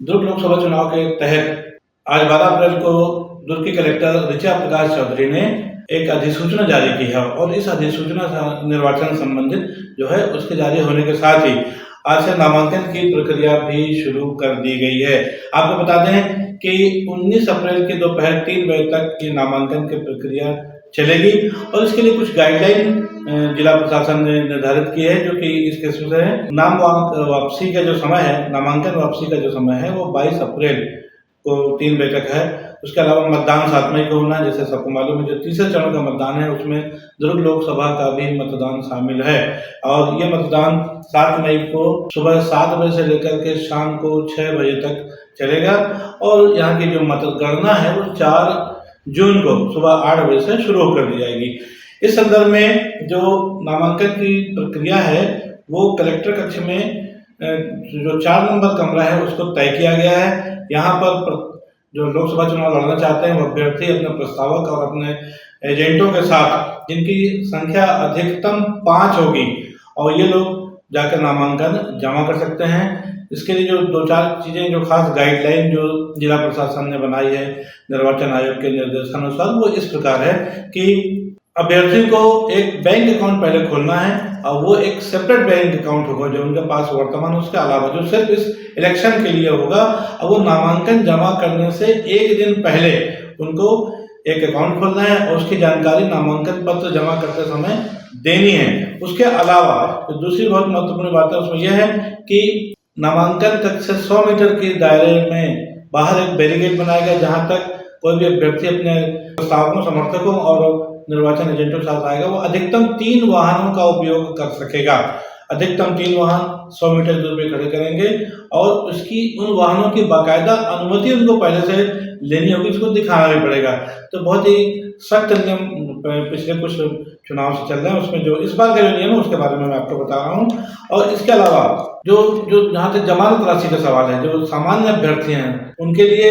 दुर्ग लोकसभा चुनाव के तहत आज 12 अप्रैल को दुर्ग की कलेक्टर ऋचा प्रकाश चौधरी ने एक अधिसूचना जारी की है और इस अधिसूचना निर्वाचन संबंधित जो है उसके जारी होने के साथ ही आज से नामांकन की प्रक्रिया भी शुरू कर दी गई है। आपको बता दें कि 19 अप्रैल के दोपहर 3 बजे तक ये नामांकन की प्रक्रिया चलेगी और इसके लिए कुछ गाइडलाइन जिला प्रशासन ने निर्धारित की है, जो कि इस किस्म से है। वापसी का जो समय है, नामांकन वापसी का जो समय है वो 22 अप्रैल को 3 बजे तक है। उसके अलावा मतदान 7 मई को होना है। जैसे सबको मालूम है, जो तीसरे चरण का मतदान है उसमें दुर्ग लोकसभा का भी मतदान शामिल है और ये मतदान 7 मई को सुबह 7 बजे से लेकर के शाम को 6 बजे तक चलेगा और यहाँ की जो मतगणना है वो 4 जून को सुबह 8 बजे से शुरू कर दी जाएगी। इस संदर्भ में जो नामांकन की प्रक्रिया है वो कलेक्टर कक्ष में जो 4 नंबर कमरा है उसको तय किया गया है। यहाँ पर जो लोकसभा चुनाव लड़ना चाहते हैं वो अभ्यर्थी अपने प्रस्तावक और अपने एजेंटों के साथ, जिनकी संख्या अधिकतम 5 होगी, और ये लोग जाकर नामांकन जमा कर सकते हैं। इसके लिए जो 2-4 चीज़ें, जो खास गाइडलाइन जो जिला प्रशासन ने बनाई है निर्वाचन आयोग के निर्देशानुसार, वो इस प्रकार है कि अभ्यर्थी को एक बैंक अकाउंट पहले खोलना है और वो एक सेपरेट बैंक अकाउंट होगा जो उनके पास वर्तमान, उसके अलावा जो सिर्फ इस इलेक्शन के लिए होगा। और वो नामांकन जमा करने से 1 दिन पहले उनको एक अकाउंट खोलना है और उसकी जानकारी नामांकन पत्र जमा करते समय देनी है। उसके अलावा तो दूसरी बहुत महत्वपूर्ण बात है उसमें यह है कि नामांकन कक्ष से 100 मीटर के दायरे में बाहर एक बैरिकेड बनाया गया, जहां तक कोई भी अभ्यर्थी अपने प्रस्तावकों, समर्थकों और निर्वाचन एजेंटों के साथ आएगा वो अधिकतम 3 वाहनों का उपयोग कर सकेगा। अधिकतम 3 वाहन 100 मीटर दूर पे खड़े करेंगे और उसकी उन वाहनों की बाकायदा अनुमति उनको पहले से लेनी होगी, इसको दिखाना भी पड़ेगा। तो बहुत ही सख्त नियम पिछले कुछ चुनाव से चल रहे हैं, उसमें जो इस बार का जो नियम है उसके बारे में मैं आपको बता रहा हूँ। और इसके अलावा जो जहाँ तक जमानत राशि का सवाल है, जो सामान्य अभ्यर्थी हैं उनके लिए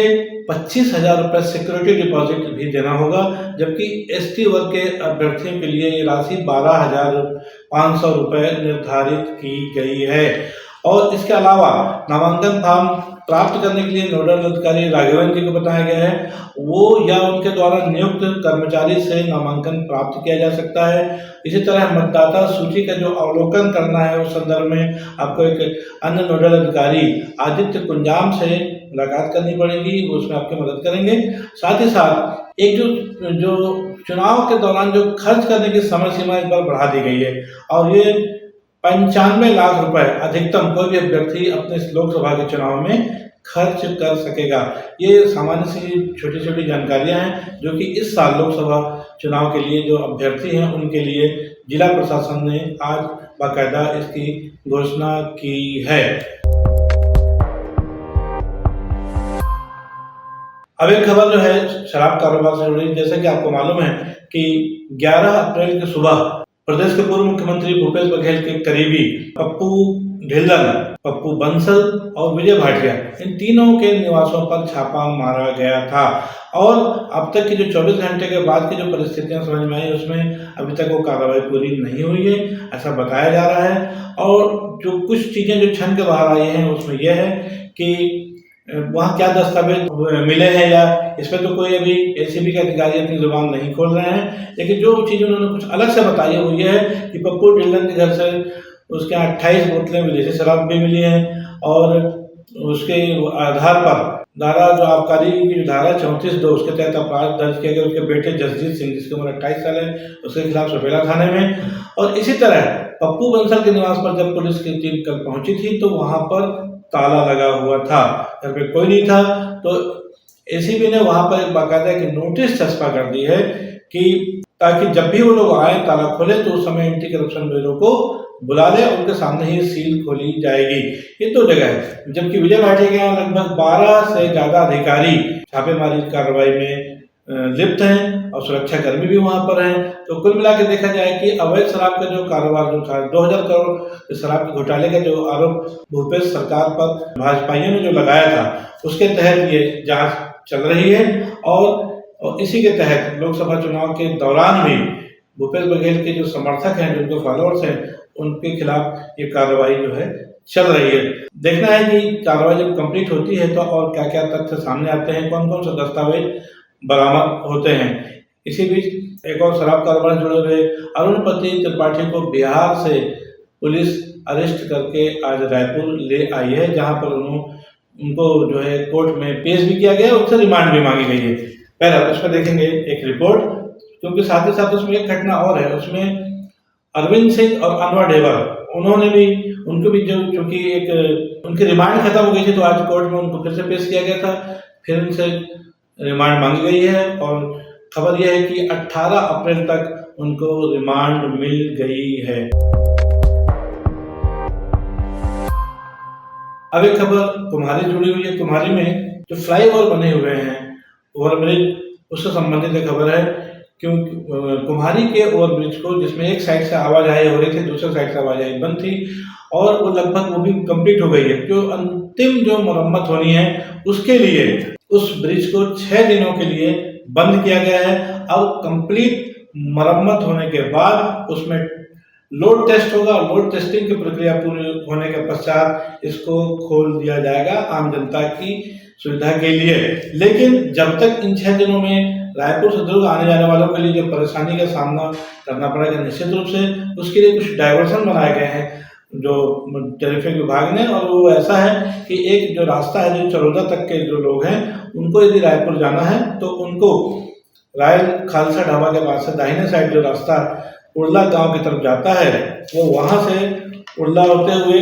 25,000 रुपये सिक्योरिटी डिपॉजिट भी देना होगा, जबकि एसटी वर्ग के अभ्यर्थियों के लिए ये राशि 12,500 रुपये निर्धारित की गई है। और इसके अलावा नामांकन फॉर्म प्राप्त करने के लिए नोडल अधिकारी राघवन जी को बताया गया है, वो या उनके द्वारा नियुक्त कर्मचारी से नामांकन प्राप्त किया जा सकता है। इसी तरह मतदाता सूची का जो अवलोकन करना है उस संदर्भ में आपको एक अन्य नोडल अधिकारी आदित्य कुंजाम से मुलाकात करनी पड़ेगी, वो उसमें आपकी मदद करेंगे। साथ ही साथ एक जो चुनाव के दौरान जो खर्च करने की समय सीमा इस बार बढ़ा दी गई है और ये 95 लाख रुपए अधिकतम कोई भी अभ्यर्थी अपने लोकसभा के चुनाव में खर्च कर सकेगा। ये सामान्य सी छोटी छोटी जानकारियां हैं जो कि इस साल लोकसभा चुनाव के लिए जो अभ्यर्थी हैं उनके लिए जिला प्रशासन ने आज बाकायदा इसकी घोषणा की है। अब एक खबर जो है शराब कारोबार से जुड़ी। जैसे कि आपको मालूम है कि 11 अप्रैल की सुबह प्रदेश के पूर्व मुख्यमंत्री भूपेश बघेल के करीबी पप्पू ढिल्लन, पप्पू बंसल और विजय भाटिया, इन तीनों के निवासों पर छापा मारा गया था और अब तक की जो 24 घंटे के बाद की जो परिस्थितियां समझ में आई उसमें अभी तक वो कार्रवाई पूरी नहीं हुई है, ऐसा बताया जा रहा है। और जो कुछ चीजें जो छन के बाहर आई हैं उसमें यह है कि वहाँ क्या दस्तावेज मिले हैं या इसमें तो कोई अभी एसीबी के अधिकारी अपनी जुबान नहीं खोल रहे हैं, लेकिन जो चीज़ उन्होंने कुछ अलग से बताई है वो ये है कि पप्पू ढिल्लन के घर से उसके 28 बोतलें विदेशी शराब भी मिली हैं और उसके आधार पर धारा जो आबकारी की धारा 34(2) उसके तहत अपराध दर्ज किया गया उसके बेटे जसजीत सिंह, जिसकी उम्र 28 साल है, उसके खिलाफ सफेला थाने में। और इसी तरह पप्पू बंसल के निवास पर जब पुलिस की टीम कल पहुंची थी तो वहां पर ताला लगा हुआ था, घर पे कोई नहीं था। तो एसीबी ने वहां पर एक बाकायदा एक नोटिस चस्पा कर दी है कि ताकि जब भी वो लोग आए ताला खोले तो उस समय एंटी करप्शन ब्यूरो को बुला ले, उनके सामने ही सील खोली जाएगी। ये 2 जगह है। जबकि विजय भाटिया के यहाँ लगभग 12 से ज्यादा अधिकारी छापेमारी कार्रवाई में लिप्त हैं और सुरक्षा कर्मी भी वहां पर हैं। तो कुल मिला के देखा जाए कि अवैध शराब का जो कारोबार जो था, 2000 करोड़ शराब के घोटाले का जो आरोप भूपेश सरकार पर भाजपाइयों ने जो लगाया था उसके तहत ये जांच चल रही है और इसी के तहत लोकसभा चुनाव के दौरान भी भूपेश बघेल के जो समर्थक हैं, जो उनके फॉलोअर्स हैं, उनके खिलाफ ये कार्रवाई जो है चल रही है। देखना है कि कार्रवाई जब कंप्लीट होती है तो और क्या क्या तथ्य सामने आते हैं, कौन कौन से दस्तावेज बरामद होते हैं। इसी बीच एक और शराब कारोबार से जुड़े हुए अरुणपति त्रिपाठी को बिहार से पुलिस अरेस्ट करके आज रायपुर ले आई है, जहां पर उनको जो है कोर्ट में पेश भी किया गया, उससे रिमांड भी मांगी गई है। पहले उस पर देखेंगे एक रिपोर्ट, क्योंकि साथ ही साथ उसमें एक घटना और है। उसमें अरविंद सिंह और अनवर ढेबर, उन्होंने भी, उनको भी जो चूंकि एक उनकी रिमांड खत्म हो गई थी तो आज कोर्ट में उनको फिर से पेश किया गया था, फिर उनसे रिमांड मांगी गई है। और खबर यह है कि 18 अप्रैल तक उनको रिमांड मिल गई है। अब एक खबर कुम्हारी जुड़ी हुई है। कुम्हारी में जो फ्लाईओवर बने हुए हैं, ओवरब्रिज, उससे संबंधित एक खबर है। क्योंकि कुम्हारी के ओवरब्रिज को, जिसमें एक साइड से आवाजाही हो रही थी, दूसरे साइड से आवाजाही बंद थी, और वो लगभग वो भी कंप्लीट हो गई है। जो अंतिम जो मरम्मत होनी है उसके लिए उस ब्रिज को 6 दिनों के लिए बंद किया गया है। अब कंप्लीट मरम्मत होने के बाद उसमें लोड टेस्ट होगा। लोड टेस्टिंग की प्रक्रिया पूरी होने के पश्चात इसको खोल दिया जाएगा आम जनता की सुविधा के लिए। लेकिन जब तक इन 6 दिनों में रायपुर से दुर्ग आने जाने वालों के लिए जो परेशानी का सामना करना पड़ेगा निश्चित रूप से, उसके लिए कुछ डायवर्सन बनाए गए हैं जो ट्रैफिक विभाग ने। और वो ऐसा है कि एक जो रास्ता है, जो चरौदा तक के जो लोग हैं, उनको यदि रायपुर जाना है तो उनको रायल खालसा ढाबा के पास से दाहिने साइड जो रास्ता उड़ला गांव की तरफ जाता है, वो वहां से उड़ला होते हुए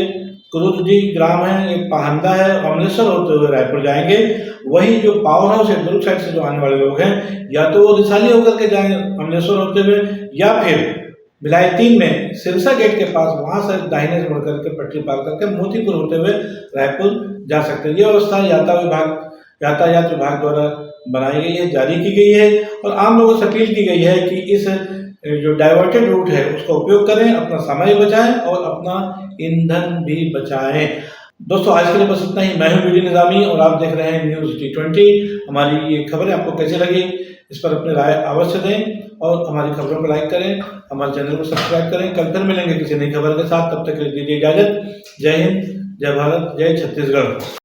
कुरुदजी ग्राम है, एक पाहंदा है, अमलेश्वर होते हुए रायपुर जाएंगे। वही जो पावर हाउस है, दुर्ग साइड से जो आने वाले लोग हैं, या तो वो रिसाली होकर के जाएंगे अमलेश्वर होते हुए, या फिर भिलाई 3 में सिरसा गेट के पास वहां से दाहिने से मुड़ करके पटरी पार करके मोतीपुर होते हुए रायपुर जा सकते हैं। ये व्यवस्था यातायात विभाग द्वारा बनाई गई है, जारी की गई है, और आम लोगों से अपील की गई है कि इस जो डाइवर्टेड रूट है उसका उपयोग करें, अपना समय बचाएं और अपना ईंधन भी बचाएं। दोस्तों, आज के लिए बस इतना ही। मैं हूं बीडी निजामी और आप देख रहे हैं न्यूज़ T20। हमारी ये खबरें आपको कैसी लगी, इस पर अपनी राय अवश्य दें, और हमारी खबरों को लाइक करें, हमारे चैनल को सब्सक्राइब करें। कल फिर मिलेंगे किसी नई खबर के साथ, तब तक के लिए दीजिए इजाजत। जय हिंद, जय भारत, जय छत्तीसगढ़।